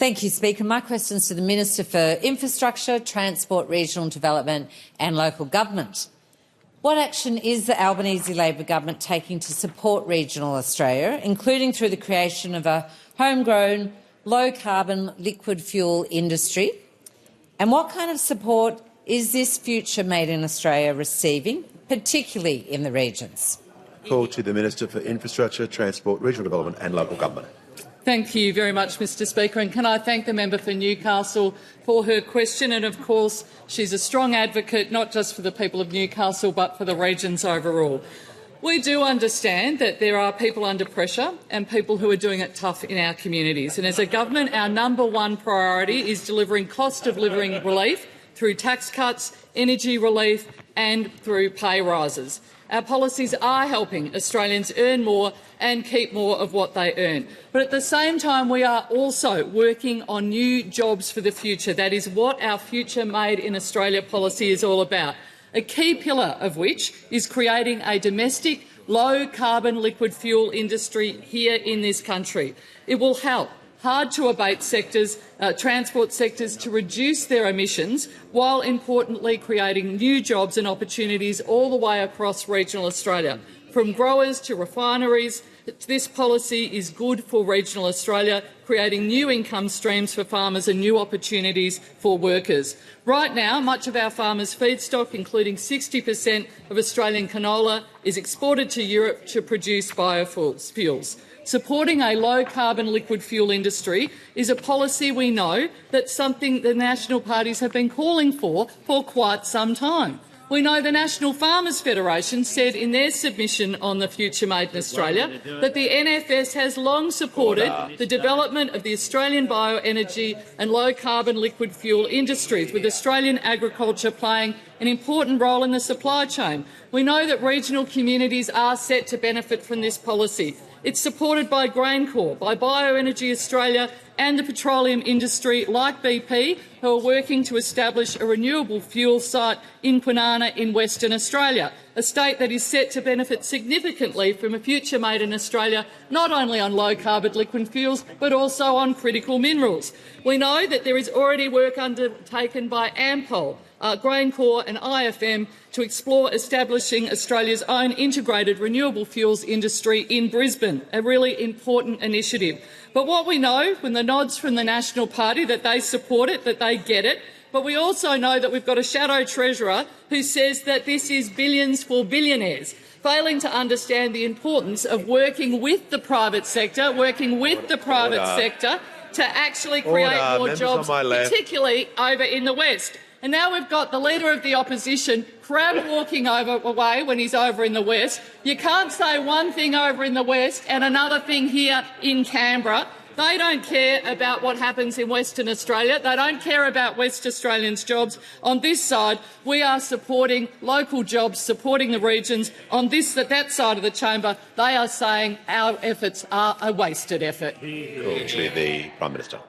Thank you, Speaker. My question is to the Minister for Infrastructure, Transport, Regional Development and Local Government. What action is the Albanese Labor government taking to support regional Australia, including through the creation of a homegrown, low-carbon liquid fuel industry? And what kind of support is this future Made in Australia receiving, particularly in the regions? Call to the Minister for Infrastructure, Transport, Regional Development and Local Government. Thank you very much, Mr Speaker, and can I thank the member for Newcastle for her question. And of course, she's a strong advocate not just for the people of Newcastle but for the regions overall. We do understand that there are people under pressure and people who are doing it tough in our communities. And as a government, our number one priority is delivering cost of living relief through tax cuts, energy relief and through pay rises. Our policies are helping Australians earn more and keep more of what they earn. But at the same time, we are also working on new jobs for the future. That is what our Future Made in Australia policy is all about, a key pillar of which is creating a domestic, low-carbon liquid fuel industry here in this country. It will help hard-to-abate sectors, transport sectors, to reduce their emissions while importantly creating new jobs and opportunities all the way across regional Australia. From growers to refineries, this policy is good for regional Australia, creating new income streams for farmers and new opportunities for workers. Right now, much of our farmers' feedstock, including 60% of Australian canola, is exported to Europe to produce biofuels. Supporting a low-carbon liquid fuel industry is a policy we know that's something the national parties have been calling for quite some time. We know the National Farmers Federation said in their submission on the Future Made in Australia that the NFS has long supported the development of the Australian bioenergy and low-carbon liquid fuel industries, with Australian agriculture playing an important role in the supply chain. We know that regional communities are set to benefit from this policy. It's supported by GrainCorp, by Bioenergy Australia and the petroleum industry like BP, who are working to establish a renewable fuel site in Kwinana in Western Australia, a state that is set to benefit significantly from a future made in Australia, not only on low-carbon liquid fuels but also on critical minerals. We know that there is already work undertaken by Ampol, GrainCorp and IFM to explore establishing Australia's own integrated renewable fuels industry in Brisbane, a really important initiative. But what we know from the nods from the National Party that they support it, that they get it, but we also know that we've got a shadow treasurer who says that this is billions for billionaires, failing to understand the importance of working with the private sector, to actually create more jobs, particularly over in the West. And now we've got the Leader of the Opposition crab-walking away when he's over in the West. You can't say one thing over in the West and another thing here in Canberra. They don't care about what happens in Western Australia. They don't care about West Australians' jobs. On this side, we are supporting local jobs, supporting the regions. On that side of the chamber, they are saying our efforts are a wasted effort. Call to the Prime Minister.